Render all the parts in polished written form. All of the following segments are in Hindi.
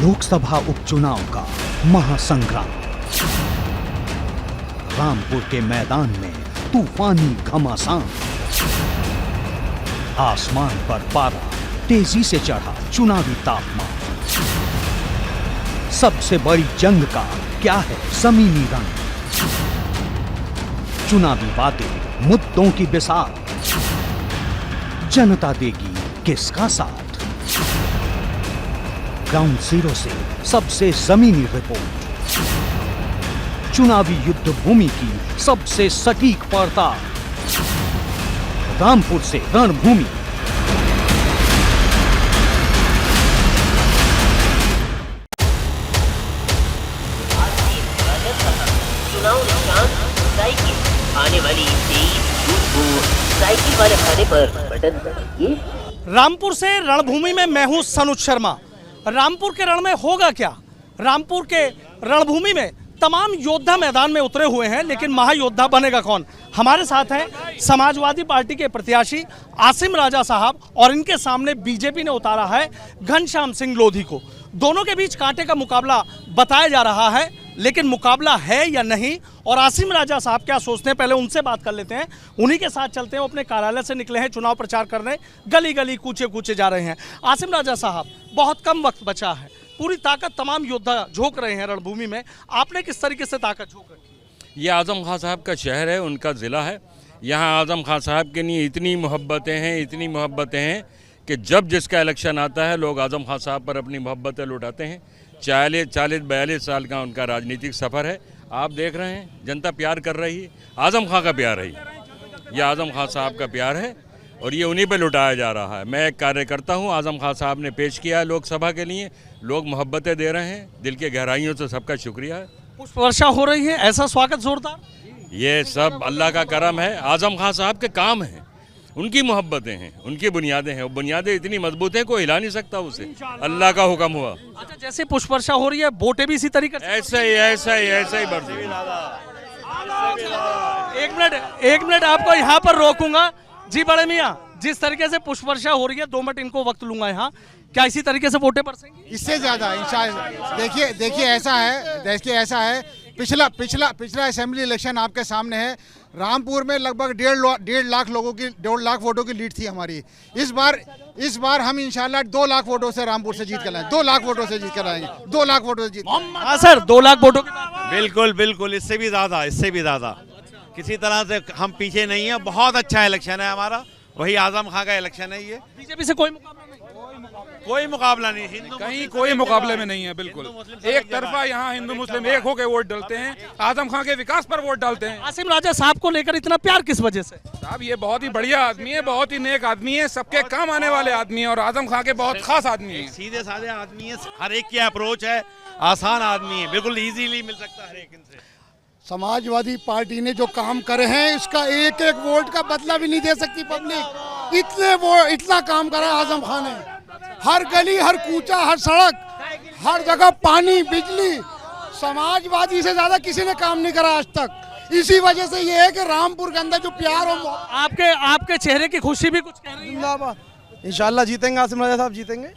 लोकसभा उपचुनाव का महासंग्राम। रामपुर के मैदान में तूफानी घमासान। आसमान पर पारा तेजी से चढ़ा चुनावी तापमान। सबसे बड़ी जंग का क्या है जमीनी रंग। चुनावी बातें मुद्दों की बिसात। जनता देगी किसका साथ। ग्राउंड जीरो से सबसे जमीनी रिपोर्ट। चुनावी युद्ध भूमि की सबसे सटीक पड़ताल। रामपुर से रणभूमि। चुनाव निशान साइकिल। आने वाली 23 जून को साइकिल वाले खाने पर बटन दबाइए। रामपुर से रणभूमि में मैं हूं सनुज शर्मा। रामपुर के रण में होगा क्या? रामपुर के रणभूमि में तमाम योद्धा मैदान में उतरे हुए हैं, लेकिन महायोद्धा बनेगा कौन? हमारे साथ हैं समाजवादी पार्टी के प्रत्याशी आसिम राजा साहब और इनके सामने बीजेपी ने उतारा है घनश्याम सिंह लोधी को। दोनों के बीच कांटे का मुकाबला बताया जा रहा है, लेकिन मुकाबला है या नहीं और आसिम राजा साहब क्या सोचते हैं, पहले उनसे बात कर लेते हैं। उन्हीं के साथ चलते हैं। वो अपने कार्यालय से निकले हैं चुनाव प्रचार करने, गली गली कूचे कूचे जा रहे हैं। आसिम राजा साहब, बहुत कम वक्त बचा है, पूरी ताकत तमाम योद्धा झोंक रहे हैं रणभूमि में। आपने किस तरीके से ताकत झोंक रखी है? ये आजम खां साहब का शहर है, उनका ज़िला है। यहाँ आजम खां साहब के लिए इतनी मोहब्बतें हैं कि जब जिसका इलेक्शन आता है लोग आजम खां साहब पर अपनी मोहब्बतें लुटाते हैं। 40-42 साल का उनका राजनीतिक सफ़र है। आप देख रहे हैं जनता प्यार कर रही है। आजम खां का प्यार है, ये आजम खां साहब का प्यार है और ये उन्हीं पे लुटाया जा रहा है। मैं एक कार्यकर्ता हूँ, आजम खां साहब ने पेश किया है लोकसभा के लिए, लोग मोहब्बतें दे रहे हैं। दिल के गहराइयों से सबका शुक्रिया है। पुष्प वर्षा हो रही है, ऐसा स्वागत जोरदार। ये सब अल्लाह का करम है, आजम खां साहब के काम हैं, उनकी मोहब्बतें हैं, उनकी बुनियादें हैं। वो बुनियादें इतनी मजबूत हैं कोई हिला नहीं सकता उसे, अल्लाह का हुक्म हुआ। अच्छा, जैसे पुष्प वर्षा हो रही है, बोटे भी इसी तरीके से ऐसा ही बरसी। एक मिनट आपको यहाँ पर रोकूंगा जी। बड़े मियाँ, जिस तरीके से पुष्प वर्षा हो रही है, 2 मिनट इनको वक्त लूंगा यहाँ, क्या इसी तरीके से वोटें बरसेंगी? इससे ज्यादा इंशाअल्लाह। देखिए ऐसा है पिछला असेंबली इलेक्शन आपके सामने है। रामपुर में लगभग 1.5 लाख वोटों की लीड थी हमारी। इस बार हम इंशाल्लाह 2 लाख वोटों से रामपुर से जीत कर लाएंगे। 2 लाख वोटों से जीत कर आएंगे। 2 लाख वोटों से जीत। हाँ सर, 2 लाख वोटों की बात। बिल्कुल इससे भी ज्यादा किसी तरह से हम पीछे नहीं है। बहुत अच्छा इलेक्शन है हमारा, वही आजम खां का इलेक्शन है। ये बीजेपी से कोई मुकाबला नहीं, कहीं कोई मुकाबले में नहीं है। बिल्कुल एक तरफा यहाँ हिंदू मुस्लिम एक होकर वोट डालते हैं, आजम खां के विकास पर वोट डालते हैं। आसिम राजा साहब को लेकर इतना प्यार किस वजह से? साहब ये बहुत ही बढ़िया आदमी है, बहुत ही नेक आदमी है, सबके काम आने वाले आदमी है और आजम खां के बहुत खास आदमी है। सीधे साधे आदमी है, हर एक की अप्रोच है, आसान आदमी है, बिल्कुल इजीली मिल सकता है हर एक इनसे। समाजवादी पार्टी ने जो काम करे हैं, इसका एक वोट का बदला भी नहीं दे सकती पब्लिक। इतना काम करा आजम खान ने। हर गली, हर कूचा, हर सड़क, हर जगह पानी, बिजली, समाजवादी से ज्यादा किसी ने काम नहीं करा आज तक। इसी वजह से ये है कि रामपुर के अंदर जो प्यार और आपके चेहरे की खुशी भी कुछ कह रही है। इंशाल्लाह जीतेंगे, आसिम राजा साहब जीतेंगे।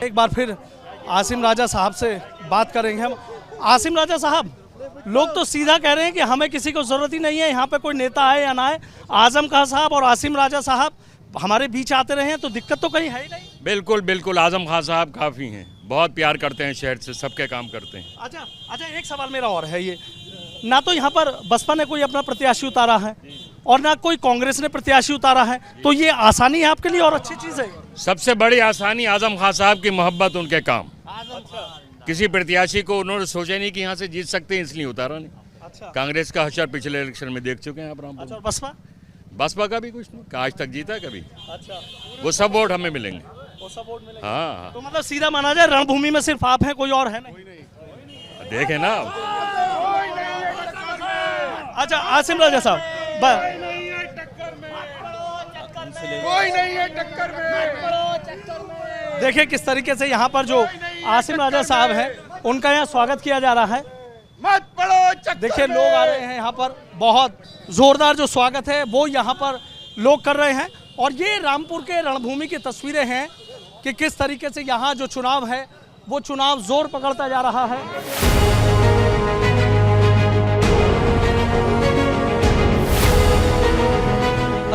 एक बार फिर आसिम राजा साहब से बात करेंगे हम। आसिम राजा साहब, लोग तो सीधा कह रहे हैं कि हमें किसी को जरूरत ही नहीं है, यहाँ पे कोई नेता है या ना है। आजम खां साहब और आसिम राजा साहब हमारे बीच आते रहे हैं, तो दिक्कत तो कहीं है ही नहीं। बिल्कुल आजम खां साहब काफ़ी हैं, बहुत प्यार करते हैं शहर से, सबके काम करते हैं। अच्छा, एक सवाल मेरा और है। ये ना तो यहाँ पर बसपा ने कोई अपना प्रत्याशी उतारा है और ना कोई कांग्रेस ने प्रत्याशी उतारा है, तो ये आसानी है आपके लिए और अच्छी चीज़ है। सबसे बड़ी आसानी आजम खां साहब की मोहब्बत, उनके काम। किसी प्रत्याशी को उन्होंने सोचा नहीं कि यहाँ से जीत सकते हैं, इसलिए उतारा नहीं। कांग्रेस का हशर पिछले इलेक्शन में देख चुके हैं आप। बसपा का भी कुछ नहीं, आज तक जीता कभी। वो सब वोट हमें मिलेंगे। हाँ, तो मतलब सीधा माना जाए रणभूमि में सिर्फ आप हैं, कोई और है नहीं? देखे ना। अच्छा आसिम राजा साहब, कोई नहीं है टक्कर में। देखिए किस तरीके से यहाँ पर जो आसिम राजा साहब हैं, उनका यहाँ स्वागत किया जा रहा है। मत पड़ो चक्कर। देखिए लोग आ रहे हैं यहाँ पर, बहुत जोरदार जो स्वागत है वो यहाँ पर लोग कर रहे हैं। और ये रामपुर के रणभूमि की तस्वीरें हैं कि किस तरीके से यहाँ जो चुनाव है वो चुनाव जोर पकड़ता जा रहा है।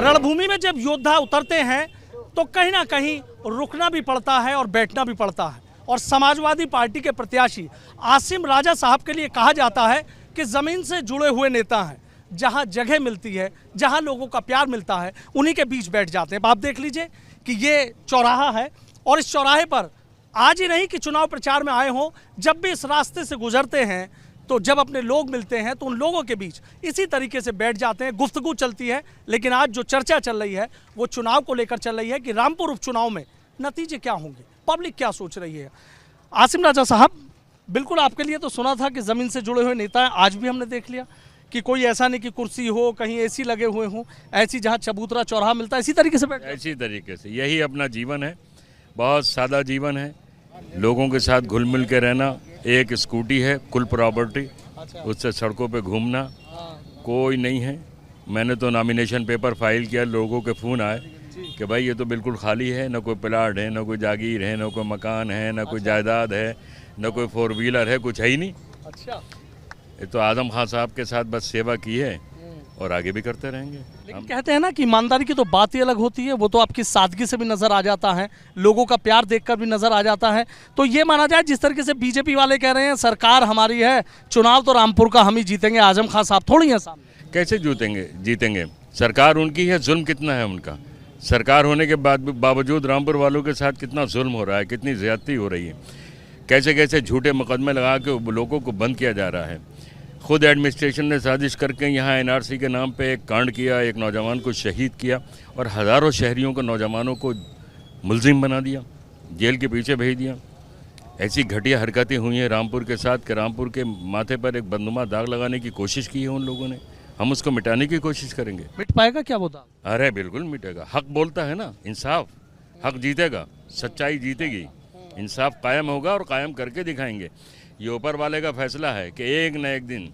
रणभूमि में जब योद्धा उतरते हैं तो कहीं ना कहीं रुकना भी पड़ता है और बैठना भी पड़ता है। और समाजवादी पार्टी के प्रत्याशी आसिम राजा साहब के लिए कहा जाता है कि ज़मीन से जुड़े हुए नेता हैं, जहां जगह मिलती है, जहां लोगों का प्यार मिलता है, उन्हीं के बीच बैठ जाते हैं। आप देख लीजिए कि ये चौराहा है और इस चौराहे पर आज ही नहीं कि चुनाव प्रचार में आए हों, जब भी इस रास्ते से गुजरते हैं तो जब अपने लोग मिलते हैं तो उन लोगों के बीच इसी तरीके से बैठ जाते हैं, गुफ्तगू चलती है। लेकिन आज जो चर्चा चल रही है वो चुनाव को लेकर चल रही है कि रामपुर उपचुनाव में नतीजे क्या होंगे, पब्लिक क्या सोच रही है। आसिम राजा साहब, बिल्कुल आपके लिए तो सुना था कि ज़मीन से जुड़े हुए नेता हैं, आज भी हमने देख लिया कि कोई ऐसा नहीं कि कुर्सी हो, कहीं एसी लगे हुए हों, ऐसी जहाँ चबूतरा चौराहा मिलता है इसी तरीके से बैठ, इसी तरीके से यही अपना जीवन है। बहुत सादा जीवन है, लोगों के साथ घुल मिल के रहना। एक स्कूटी है, कुल प्रॉपर्टी, उससे सड़कों पे घूमना, कोई नहीं है। मैंने तो नॉमिनेशन पेपर फाइल किया, लोगों के फ़ोन आए कि भाई ये तो बिल्कुल खाली है, ना कोई प्लाट है, ना कोई जागीर है, ना कोई मकान है, ना कोई जायदाद है, ना कोई 4 व्हीलर है, कुछ है ही नहीं। अच्छा, ये तो आजम खान साहब के साथ बस सेवा की है और आगे भी करते रहेंगे। लेकिन कहते हैं ना कि ईमानदारी की तो बात ही अलग होती है, वो तो आपकी सादगी से भी नज़र आ जाता है, लोगों का प्यार देखकर भी नज़र आ जाता है। तो ये माना जाए जिस तरीके से बीजेपी वाले कह रहे हैं सरकार हमारी है, चुनाव तो रामपुर का हम ही जीतेंगे, आजम खान साहब थोड़ी हैं सामने। कैसे जीतेंगे? सरकार उनकी है, जुल्म कितना है उनका। सरकार होने के बावजूद रामपुर वालों के साथ कितना जुल्म हो रहा है, कितनी ज़्यादती हो रही है, कैसे कैसे झूठे मुकदमे लगा के लोगों को बंद किया जा रहा है। खुद एडमिनिस्ट्रेशन ने साजिश करके यहाँ एनआरसी के नाम पे एक कांड किया, एक नौजवान को शहीद किया और हज़ारों शहरियों को, नौजवानों को मुलजिम बना दिया, जेल के पीछे भेज दिया। ऐसी घटिया हरकतें हुई हैं रामपुर के साथ कि रामपुर के माथे पर एक बदनुमा दाग लगाने की कोशिश की है उन लोगों ने। हम उसको मिटाने की कोशिश करेंगे। मिट पाएगा क्या वो दाग? अरे बिल्कुल मिटेगा। हक बोलता है ना, इंसाफ, हक जीतेगा, सच्चाई जीतेगी, इंसाफ कायम होगा और कायम करके दिखाएंगे। ये ऊपर वाले का फैसला है कि एक न एक दिन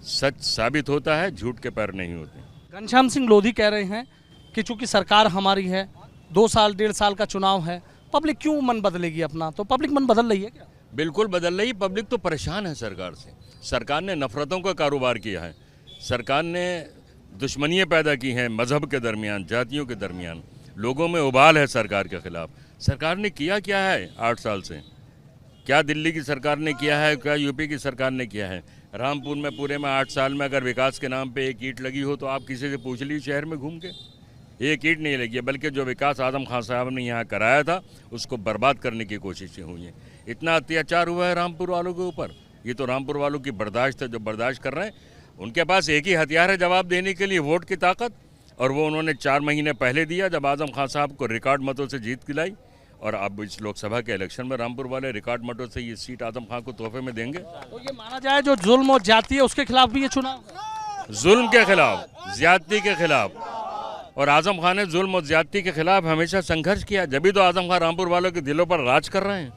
सच साबित होता है, झूठ के पैर नहीं होते। घनश्याम सिंह लोधी कह रहे हैं कि चूंकि सरकार हमारी है, 2 साल 1.5 साल का चुनाव है, पब्लिक क्यों मन बदलेगी अपना? तो पब्लिक मन बदल रही है क्या? बिल्कुल बदल रही। पब्लिक तो परेशान है सरकार से। सरकार ने नफरतों का कारोबार किया है, सरकार ने दुश्मनियाँ पैदा की हैं मजहब के दरमियान, जातियों के दरमियान। लोगों में उबाल है सरकार के खिलाफ। सरकार ने किया क्या है 8 साल से? क्या दिल्ली की सरकार ने किया है, क्या यूपी की सरकार ने किया है? रामपुर में पूरे में 8 साल में अगर विकास के नाम पे एक ईंट लगी हो तो आप किसी से पूछ लीजिए शहर में घूम के, एक ईंट नहीं लगी है। बल्कि जो विकास आजम खान साहब ने यहाँ कराया था उसको बर्बाद करने की कोशिशें हुई हैं। इतना अत्याचार हुआ है रामपुर वालों के ऊपर। ये तो रामपुर वालों की बर्दाश्त है जो बर्दाश्त कर रहे हैं। उनके पास एक ही हथियार है जवाब देने के लिए, वोट की ताकत, और वो उन्होंने 4 महीने पहले दिया जब आजम खान साहब को रिकॉर्ड मतों से जीत दिलाई। और अब इस लोकसभा के इलेक्शन में रामपुर वाले रिकॉर्ड मतों से ये सीट आजम खान को तोहफे में देंगे। तो ये माना जाए जो जुल्म और जाति है उसके खिलाफ भी ये चुनाव, जुल्म के खिलाफ, ज्यादती के खिलाफ। और आजम खान ने जुल्म और ज्यादती के खिलाफ हमेशा संघर्ष किया। जब भी तो आजम खान रामपुर वालों के दिलों पर राज कर रहे हैं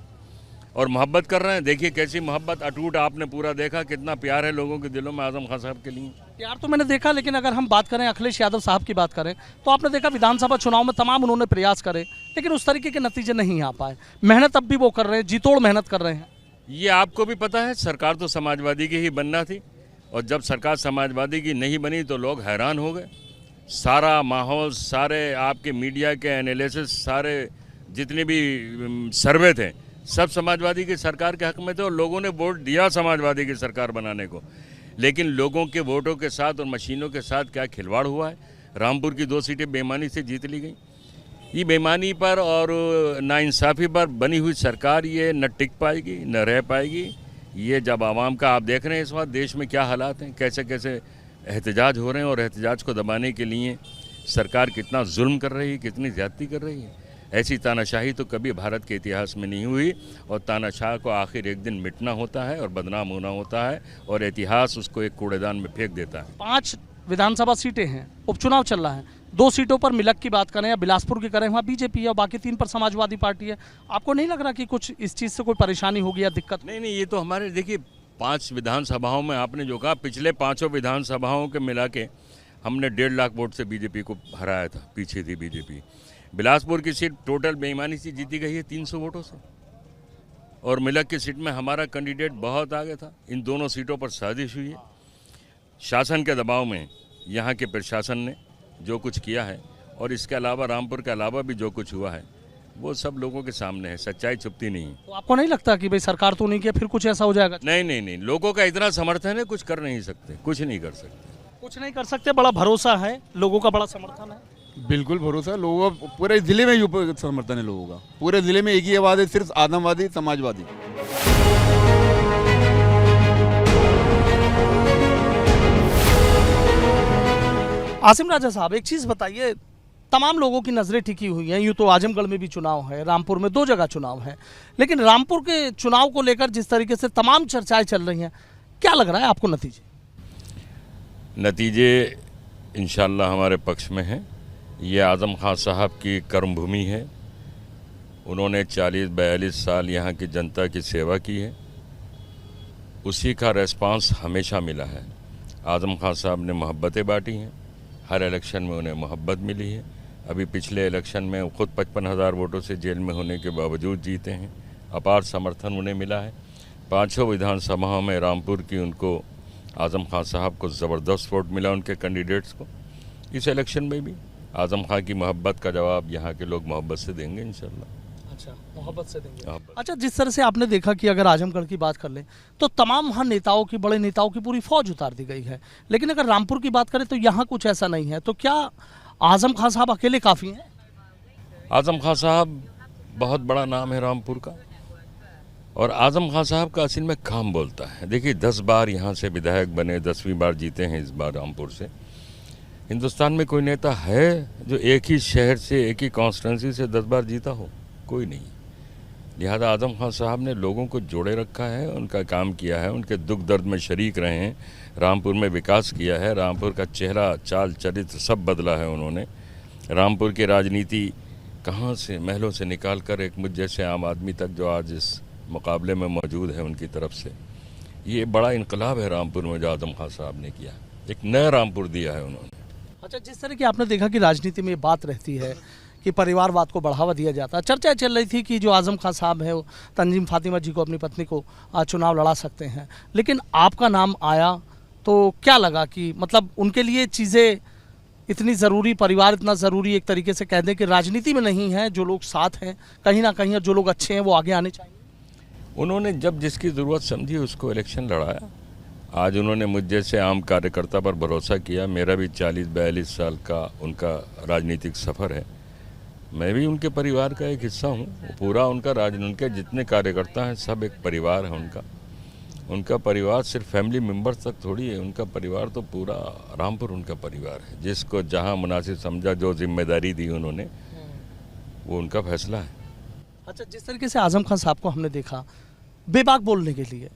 और मोहब्बत कर रहे हैं। देखिए कैसी मोहब्बत अटूट, आपने पूरा देखा कितना प्यार है लोगों के दिलों में आजम खान साहब के लिए। प्यार तो मैंने देखा, लेकिन अगर हम बात करें अखिलेश यादव साहब की बात करें तो आपने देखा विधानसभा चुनाव में तमाम उन्होंने प्रयास करे, लेकिन उस तरीके के नतीजे नहीं आ पाए। मेहनत अब भी वो कर रहे हैं, जीतोड़ मेहनत कर रहे हैं। ये आपको भी पता है, सरकार तो समाजवादी की ही बनना थी और जब सरकार समाजवादी की नहीं बनी तो लोग हैरान हो गए। सारा माहौल, सारे आपके मीडिया के एनालिसिस, सारे जितने भी सर्वे थे सब समाजवादी की सरकार के हक में थे और लोगों ने वोट दिया समाजवादी की सरकार बनाने को। लेकिन लोगों के वोटों के साथ और मशीनों के साथ क्या खिलवाड़ हुआ है। रामपुर की 2 सीटें बेईमानी से जीत ली गई। ये बेईमानी पर और नाइंसाफ़ी पर बनी हुई सरकार ये न टिक पाएगी न रह पाएगी। ये जब आवाम का, आप देख रहे हैं इस वक्त देश में क्या हालात हैं, कैसे कैसे एहतजाज हो रहे हैं और एहतजाज को दबाने के लिए सरकार कितना जुल्म कर रही है, कितनी ज़्यादती कर रही है। ऐसी तानाशाही तो कभी भारत के इतिहास में नहीं हुई और तानाशाह को आखिर एक दिन मिटना होता है और बदनाम होना होता है और इतिहास उसको एक कूड़ेदान में फेंक देता है। 5 विधानसभा सीटें हैं, उपचुनाव चल रहा है। 2 सीटों पर मिलक की बात करें या बिलासपुर की करें, वहाँ बीजेपी है और बाकी 3 पर समाजवादी पार्टी है। आपको नहीं लग रहा कि कुछ इस चीज़ से कोई परेशानी होगी या दिक्कत? नहीं, ये तो हमारे, देखिए 5 विधानसभाओं में आपने जो कहा, पिछले 5 विधानसभाओं के मिला के हमने 1.5 लाख वोट से बीजेपी को हराया था, पीछे थी बीजेपी। बिलासपुर की सीट टोटल बेईमानी से जीती गई है 300 वोटों से। और मिलक की सीट में हमारा कैंडिडेट बहुत आगे था। इन दोनों सीटों पर साजिश हुई है। शासन के दबाव में यहाँ के प्रशासन ने जो कुछ किया है, और इसके अलावा रामपुर के अलावा भी जो कुछ हुआ है वो सब लोगों के सामने है। सच्चाई छुपती नहीं है। तो आपको नहीं लगता कि भाई सरकार तो नहीं किया फिर कुछ ऐसा हो जाएगा? नहीं, लोगों का इतना समर्थन है, कुछ कर नहीं सकते, कुछ नहीं कर सकते। कुछ नहीं कर सकते, बड़ा भरोसा है, लोगों का बड़ा समर्थन है। बिल्कुल भरोसा है लोगों का, पूरे जिले में यूपी समर्थन है लोगों का। पूरे जिले में एक ही आवाज़ है, सिर्फ आतंकवादी समाजवादी। आसिम राजा साहब, एक चीज़ बताइए, तमाम लोगों की नज़रें टिकी हुई हैं। यूँ तो आजमगढ़ में भी चुनाव है, रामपुर में 2 जगह चुनाव है, लेकिन रामपुर के चुनाव को लेकर जिस तरीके से तमाम चर्चाएं चल रही हैं, क्या लग रहा है आपको नतीजे इंशाल्लाह हमारे पक्ष में हैं। ये आज़म खान साहब की कर्मभूमि है। उन्होंने 40-42 साल यहाँ की जनता की सेवा की है। उसी का रेस्पॉन्स हमेशा मिला है। आज़म खान साहब ने मोहब्बतें बांटी हैं। हर इलेक्शन में उन्हें मोहब्बत मिली है। अभी पिछले इलेक्शन में खुद 55,000 वोटों से जेल में होने के बावजूद जीते हैं। अपार समर्थन उन्हें मिला है। 5 विधानसभाओं में रामपुर की उनको आज़म खान साहब को ज़बरदस्त वोट मिला, उनके कैंडिडेट्स को। इस इलेक्शन में भी आज़म खान की मोहब्बत का जवाब यहाँ के लोग मोहब्बत से देंगे इंशाल्लाह। अच्छा, मोहब्बत से देंगे। अच्छा, जिस तरह से आपने देखा कि अगर आजमगढ़ की बात कर लें तो तमाम वहाँ नेताओं की, बड़े नेताओं की पूरी फौज उतार दी गई है, लेकिन अगर रामपुर की बात करें तो यहाँ कुछ ऐसा नहीं है। तो क्या आज़म खान साहब अकेले काफ़ी हैं? आज़म खान साहब बहुत बड़ा नाम है रामपुर का, और आज़म खान साहब का असल में काम बोलता है। देखिए, 10 बार यहाँ से विधायक बने, 10वीं बार जीते हैं इस बार रामपुर से। हिंदुस्तान में कोई नेता है जो एक ही शहर से, एक ही कॉन्स्टिट्यूंसी से 10 बार जीता हो? कोई नहीं। लिहाजा आज़म खान साहब ने लोगों को जोड़े रखा है, उनका काम किया है, उनके दुख दर्द में शरीक रहे हैं, रामपुर में विकास किया है, रामपुर का चेहरा, चाल, चरित्र सब बदला है उन्होंने। रामपुर की राजनीति कहाँ से, महलों से निकाल कर एक मुझ जैसे आम आदमी तक जो आज इस मुकाबले में मौजूद है उनकी तरफ से, ये बड़ा इनकलाब है रामपुर में जो आज़म खान साहब ने किया। एक नया रामपुर दिया है उन्होंने। अच्छा, जिस तरह की आपने देखा कि राजनीति में बात रहती है कि परिवारवाद को बढ़ावा दिया जाता है, चर्चा चल रही थी कि जो आज़म खान साहब है वो तंजीम फातिमा जी को, अपनी पत्नी को चुनाव लड़ा सकते हैं, लेकिन आपका नाम आया तो क्या लगा कि मतलब उनके लिए चीज़ें इतनी ज़रूरी, परिवार इतना ज़रूरी, एक तरीके से कह दें कि राजनीति में नहीं है, जो लोग साथ हैं कहीं ना कहीं, जो लोग अच्छे हैं वो आगे आने चाहिए? उन्होंने जब जिसकी ज़रूरत समझी उसको इलेक्शन लड़ाया। आज उन्होंने मुझ जैसे आम कार्यकर्ता पर भरोसा किया। मेरा भी 40-42 साल का उनका राजनीतिक सफ़र है। मैं भी उनके परिवार का एक हिस्सा हूँ। पूरा उनका उनके जितने कार्यकर्ता हैं सब एक परिवार है उनका। उनका परिवार सिर्फ फैमिली मेम्बर्स तक थोड़ी है, उनका परिवार तो पूरा रामपुर उनका परिवार है। जिसको जहाँ मुनासिब समझा, जो जिम्मेदारी दी उन्होंने, वो उनका फैसला है। अच्छा, जिस तरीके से आज़म खान साहब को हमने देखा बेबाक बोलने के लिए,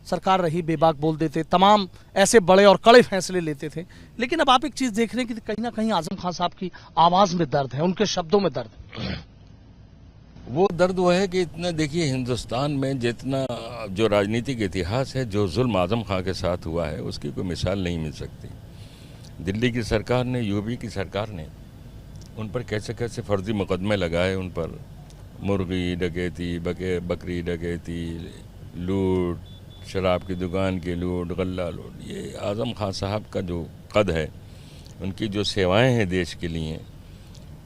सरकार रही बेबाक बोल देते, तमाम ऐसे बड़े और कड़े फैसले लेते थे, लेकिन अब आप एक चीज़ देख रहे हैं कि कहीं ना कहीं आज़म खान साहब की आवाज़ में दर्द है, उनके शब्दों में दर्द है। वो दर्द वो है कि इतना, देखिए, हिंदुस्तान में जितना जो राजनीतिक इतिहास है, जो जुल्म आज़म खान के साथ हुआ है उसकी कोई मिसाल नहीं मिल सकती। दिल्ली की सरकार ने, यूपी की सरकार ने उन पर कैसे कैसे फर्जी मुकदमे लगाए, उन पर मुर्गी डकैती, बकरी डकैती, लूट, शराब की दुकान की लूट, गल्ला लूट। ये आज़म खान साहब का जो कद है, उनकी जो सेवाएं हैं देश के लिए,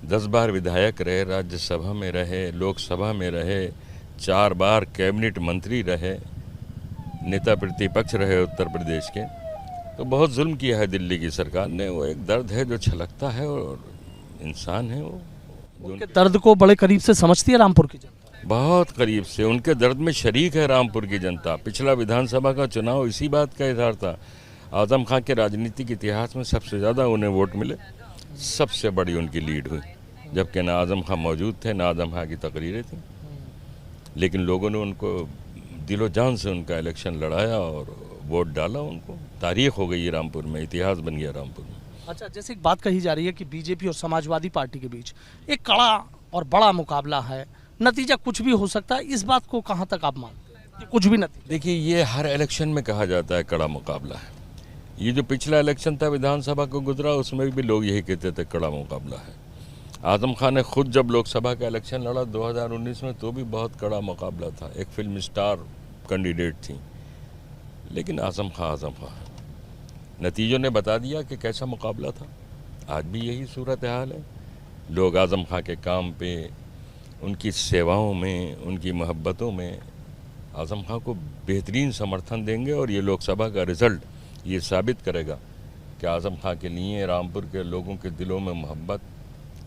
10 बार विधायक रहे, राज्यसभा में रहे, लोकसभा में रहे, 4 बार कैबिनेट मंत्री रहे, नेता प्रतिपक्ष रहे उत्तर प्रदेश के, तो बहुत जुल्म किया है दिल्ली की सरकार ने। वो एक दर्द है जो छलकता है, और इंसान है वो। उनके दर्द को बड़े करीब से समझती है रामपुर की जनता, बहुत करीब से उनके दर्द में शरीक है रामपुर की जनता। पिछला विधानसभा का चुनाव इसी बात का इजहार था। आज़म खान के राजनीतिक इतिहास में सबसे ज़्यादा उन्हें वोट मिले, सबसे बड़ी उनकी लीड हुई, जबकि ना आज़म खान मौजूद थे, ना आज़म खान की तकरीरें थी, लेकिन लोगों ने उनको दिलो जान से उनका इलेक्शन लड़ाया और वोट डाला उनको। तारीख हो गई रामपुर में, इतिहास बन गया रामपुर में। अच्छा, जैसे एक बात कही जा रही है कि बीजेपी और समाजवादी पार्टी के बीच एक कड़ा और बड़ा मुकाबला है, नतीजा कुछ भी हो सकता है, इस बात को कहाँ तक आप मानते हैं कि कुछ भी नतीजा? देखिए, ये हर इलेक्शन में कहा जाता है कड़ा मुकाबला है। ये जो पिछला इलेक्शन था विधानसभा को गुजरा, उसमें भी लोग यही कहते थे कड़ा मुकाबला है। आजम खान ने खुद जब लोकसभा का इलेक्शन लड़ा 2019 में, तो भी बहुत कड़ा मुकाबला था, एक फिल्म स्टार कैंडिडेट थी, लेकिन आजम खां है। नतीजों ने बता दिया कि कैसा मुकाबला था। आज भी यही सूरत हाल है। लोग आजम खां के काम पे, उनकी सेवाओं में, उनकी मोहब्बतों में आजम खां को बेहतरीन समर्थन देंगे, और ये लोकसभा का रिज़ल्ट ये साबित करेगा कि आजम खां के लिए रामपुर के लोगों के दिलों में मोहब्बत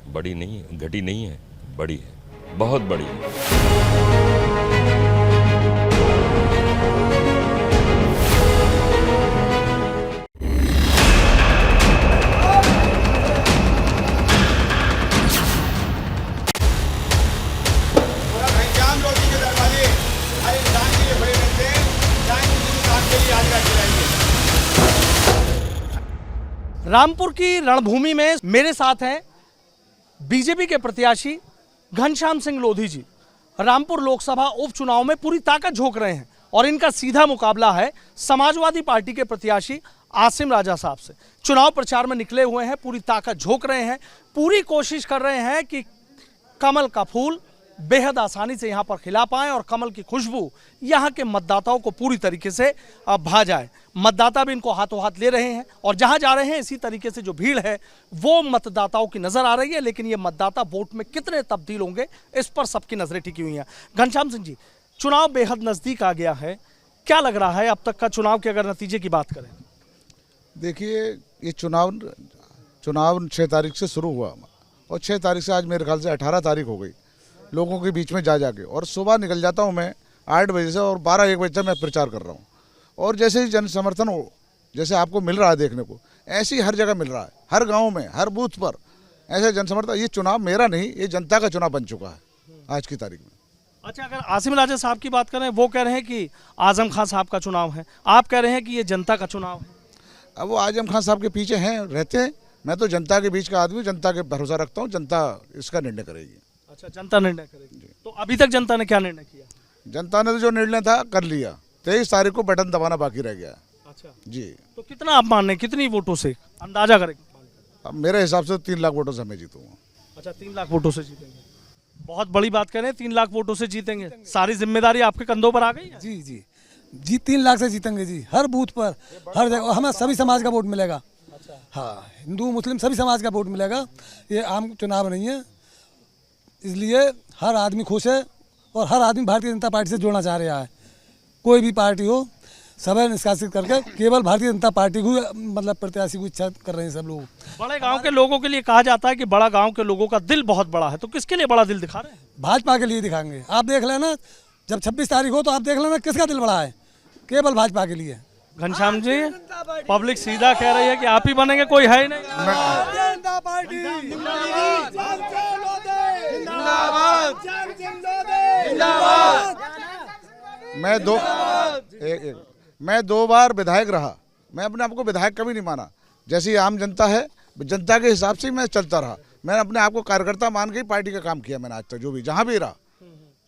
बड़ी नहीं है, घटी नहीं है, बड़ी है, बहुत बड़ी है। रामपुर की रणभूमि में मेरे साथ हैं बीजेपी के प्रत्याशी घनश्याम सिंह लोधी जी। रामपुर लोकसभा उपचुनाव में पूरी ताकत झोंक रहे हैं और इनका सीधा मुकाबला है समाजवादी पार्टी के प्रत्याशी आसिम राजा साहब से। चुनाव प्रचार में निकले हुए हैं, पूरी ताकत झोंक रहे हैं, पूरी कोशिश कर रहे हैं कि कमल का फूल बेहद आसानी से यहाँ पर खिला पाएं और कमल की खुशबू यहाँ के मतदाताओं को पूरी तरीके से भा जाए। मतदाता भी इनको हाथों हाथ ले रहे हैं और जहाँ जा रहे हैं इसी तरीके से जो भीड़ है वो मतदाताओं की नजर आ रही है। लेकिन ये मतदाता वोट में कितने तब्दील होंगे, इस पर सबकी नजरें टिकी हुई हैं। घनश्याम सिंह जी, चुनाव बेहद नजदीक आ गया है, क्या लग रहा है अब तक का चुनाव के अगर नतीजे की बात करें? देखिए, ये चुनाव 6 तारीख से शुरू हुआ और 6 तारीख से आज मेरे ख्याल से 18 तारीख हो गई लोगों के बीच में जा जाके, और सुबह निकल जाता हूँ मैं 8 बजे से और 12-1 बजे तक मैं प्रचार कर रहा हूँ। और जैसे ही जन समर्थन हो, जैसे आपको मिल रहा है देखने को, ऐसे ही हर जगह मिल रहा है, हर गांव में, हर बूथ पर ऐसे जन समर्थन। ये चुनाव मेरा नहीं, ये जनता का चुनाव बन चुका है आज की तारीख में। अच्छा, अगर आसिम राजा साहब की बात करें, वो कह रहे हैं कि आजम खान साहब का चुनाव है, आप कह रहे हैं कि ये जनता का चुनाव है। अब वो आजम खान साहब के पीछे हैं, रहते हैं, मैं तो जनता के बीच का आदमी, जनता के भरोसा रखता हूँ, जनता इसका निर्णय करेगी। अच्छा, जनता निर्णय करेगी। तो अभी तक जनता ने क्या निर्णय किया? जनता ने तो जो निर्णय था कर लिया, 23 तारीख को बटन दबाना बाकी रह गया। अच्छा जी, तो कितना आप मान रहे हैं, कितनी वोटों से अंदाजा करें? अब मेरे हिसाब से 3 लाख वोटों से मैं जीतूंगा। अच्छा, 3 लाख वोटों से जीतेंगे, बहुत बड़ी बात करें, 3 लाख वोटों से जीतेंगे। सारी जिम्मेदारी आपके कंधों पर आ गई है? जी जी जी, 3 लाख से जीतेंगे जी, हर बूथ पर, हर जगह हमें सभी समाज का वोट मिलेगा। हाँ, हिंदू मुस्लिम सभी समाज का वोट मिलेगा। ये आम चुनाव नहीं है, इसलिए हर आदमी खुश है और हर आदमी भारतीय जनता पार्टी से जुड़ना चाह रहा है। कोई भी पार्टी हो, सभी निष्कासित करके केवल भारतीय जनता पार्टी को मतलब प्रत्याशी को इच्छा कर रहे हैं सब लोग। बड़े गांव के लोगों के लिए कहा जाता है कि बड़ा गांव के लोगों का दिल बहुत बड़ा है, तो किसके लिए बड़ा दिल दिखा रहे हैं? भाजपा के लिए दिखाएंगे। आप देख लेना, जब 26 तारीख हो तो आप देख लेना किसका दिल बड़ा है, केवल भाजपा के लिए। घनश्याम जी, पब्लिक सीधा कह रही है कि आप ही बनेंगे, कोई है ही नहीं। मैं 2 बार विधायक रहा, मैं अपने आप को विधायक कभी नहीं माना। जैसी आम जनता है, जनता के हिसाब से मैं चलता रहा। मैंने अपने आप को कार्यकर्ता मान के ही पार्टी का काम किया मैंने आज तक, जो भी जहाँ भी रहा।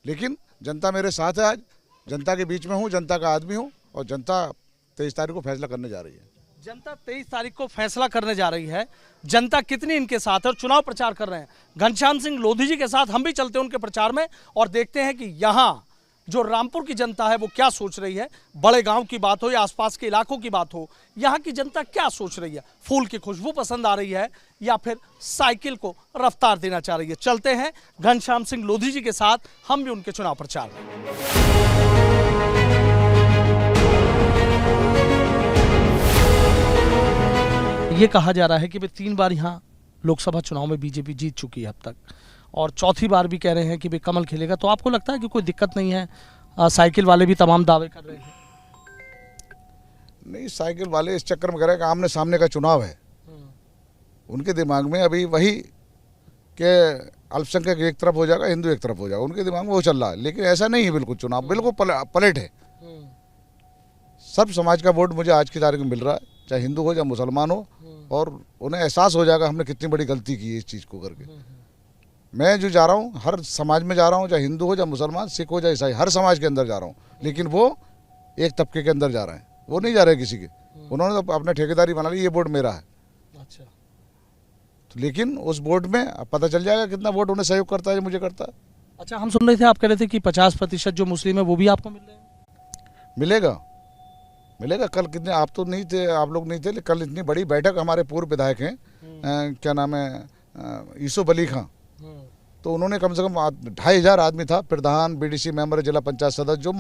लेकिन जनता मेरे साथ है, आज जनता के बीच में हूँ, जनता का आदमी हूँ, और जनता 23 तारीख को फैसला करने जा रही है। जनता 23 तारीख को फैसला करने जा रही है। जनता कितनी इनके साथ है और चुनाव प्रचार कर रहे हैं। घनश्याम सिंह लोधी जी के साथ हम भी चलते हैं उनके प्रचार में और देखते हैं कि यहाँ जो रामपुर की जनता है वो क्या सोच रही है। बड़े गांव की बात हो या आसपास के इलाकों की बात हो, यहाँ की जनता क्या सोच रही है। फूल की खुशबू पसंद आ रही है या फिर साइकिल को रफ्तार देना चाह रही है। चलते हैं घनश्याम सिंह लोधी जी के साथ, हम भी उनके चुनाव प्रचार में। ये कहा जा रहा है कि भाई 3 बार यहाँ लोकसभा चुनाव में बीजेपी जीत चुकी है अब तक, और चौथी बार भी कह रहे हैं कि भाई कमल खेलेगा। तो आपको लगता है कि कोई दिक्कत नहीं है? साइकिल वाले भी तमाम दावे कर रहे हैं। नहीं, साइकिल वाले इस चक्कर में कह रहे हैं कि आमने सामने का चुनाव है। उनके दिमाग में अभी वही कि अल्पसंख्यक एक तरफ हो जाएगा, हिंदू एक तरफ हो जाएगा, उनके दिमाग में वो चल रहा है। लेकिन ऐसा नहीं है, बिल्कुल चुनाव बिल्कुल पलट है। सब समाज का वोट मुझे आज की तारीख में मिल रहा है, चाहे हिंदू हो या मुसलमान हो, और उन्हें एहसास हो जाएगा हमने कितनी बड़ी गलती की है इस चीज़ को करके। मैं जो जा रहा हूँ हर समाज में जा रहा हूँ, चाहे हिंदू हो या मुसलमान, सिख हो या ईसाई, हर समाज के अंदर जा रहा हूँ। लेकिन वो एक तबके के अंदर जा रहे हैं, वो नहीं जा रहे किसी के। उन्होंने तो अपने ठेकेदारी बना ली, ये वोट मेरा है। अच्छा, लेकिन उस वोट में अब पता चल जाएगा कितना वोट उन्हें सहयोग करता है, मुझे करता है। अच्छा, हम सुन रहे थे, आप कह रहे थे कि 50% जो मुस्लिम है वो भी आपको मिल रहे हैं। मिलेगा। कल कितने, आप तो नहीं थे, आप लोग नहीं थे, लेकिन कल इतनी बड़ी बैठक, हमारे पूर्व विधायक हैं, क्या नाम है, यूसुफ अली खां, तो उन्होंने कम से कम 2500 आदमी था, प्रधान, बीडीसी मेंबर, जिला पंचायत सदस्य, जो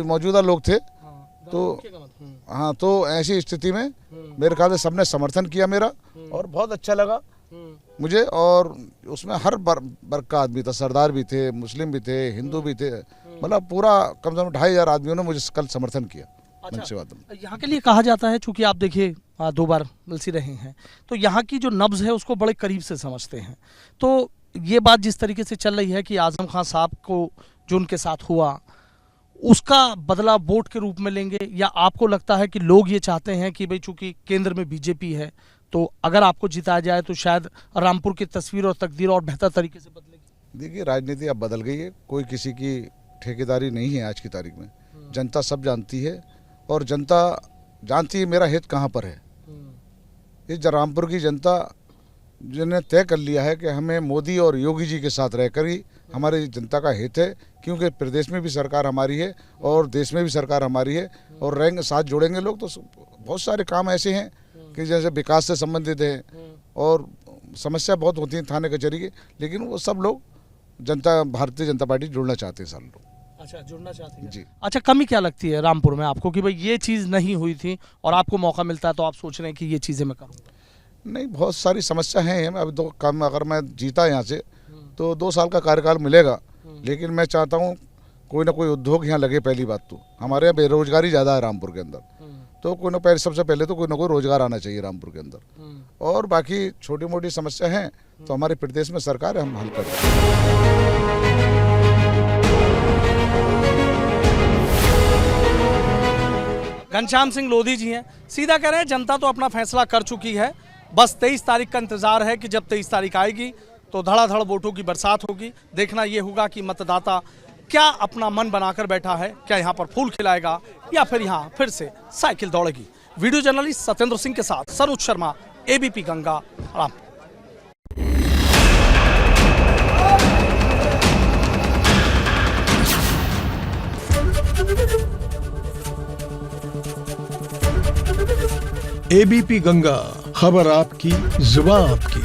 मौजूदा लोग थे, तो हाँ, तो ऐसी स्थिति में मेरे ख्याल से सबने समर्थन किया मेरा, और बहुत अच्छा लगा मुझे। और उसमें हर वर्ग का आदमी था, सरदार भी थे, मुस्लिम भी थे, हिंदू भी थे, मतलब पूरा कम से कम 2500 आदमियों ने मुझे कल समर्थन किया। अच्छा, यहाँ के लिए कहा जाता है, चूंकि आप देखिए 2 बार मिलसी रहे हैं, तो यहाँ की जो नब्ज है उसको बड़े करीब से समझते हैं। तो ये बात जिस तरीके से चल रही है कि आजम खान साहब को जो उनके साथ हुआ उसका बदला वोट के रूप में लेंगे, या आपको लगता है कि लोग ये चाहते हैं कि भाई चूंकि केंद्र में बीजेपी है तो अगर आपको जिताया जाए तो शायद रामपुर की तस्वीर और तकदीर और बेहतर तरीके से बदलेगी? देखिए, राजनीति अब बदल गई है, कोई किसी की ठेकेदारी नहीं है आज की तारीख में। जनता सब जानती है, और जनता जानती है मेरा हित कहाँ पर है। इस रामपुर की जनता जिन्हें तय कर लिया है कि हमें मोदी और योगी जी के साथ रहकर ही हमारी जनता का हित है, क्योंकि प्रदेश में भी सरकार हमारी है और देश में भी सरकार हमारी है, और रहेंगे साथ जुड़ेंगे लोग तो बहुत सारे काम ऐसे हैं कि जैसे विकास से संबंधित हैं, और समस्या बहुत होती है थाने कचहरी की, लेकिन वो सब लोग जनता, भारतीय जनता पार्टी जुड़ना चाहते हैं सारे लोग। अच्छा, जुड़ना चाहते हैं जी। अच्छा, कमी क्या लगती है रामपुर में आपको कि भाई ये चीज़ नहीं हुई थी और आपको मौका मिलता है तो आप सोच रहे हैं कि ये चीज़ें मैं करूँगा? नहीं, बहुत सारी समस्या हैं। अभी 2 काम, अगर मैं जीता यहाँ से तो 2 साल का कार्यकाल मिलेगा, लेकिन मैं चाहता हूँ कोई ना कोई उद्योग यहाँ लगे। पहली बात तो हमारे यहाँ बेरोजगारी ज़्यादा है रामपुर के अंदर, तो कोई ना पहले, सबसे पहले तो कोई ना कोई रोजगार आना चाहिए रामपुर के अंदर। और बाकी छोटी मोटी समस्या हैं तो हमारे प्रदेश में सरकार है, हम हल कर देंगे। घनश्याम सिंह लोधी जी हैं, सीधा कह रहे हैं जनता तो अपना फैसला कर चुकी है, बस 23 तारीख का इंतजार है कि जब 23 तारीख आएगी तो धड़ाधड़ वोटों की बरसात होगी। देखना ये होगा कि मतदाता क्या अपना मन बनाकर बैठा है, क्या यहाँ पर फूल खिलाएगा या फिर यहाँ फिर से साइकिल दौड़ेगी। वीडियो जर्नलिस्ट सत्येंद्र सिंह के साथ सरोज शर्मा, एबीपी गंगा, रामपुर। एबीपी गंगा, खबर आपकी, जुबान आपकी।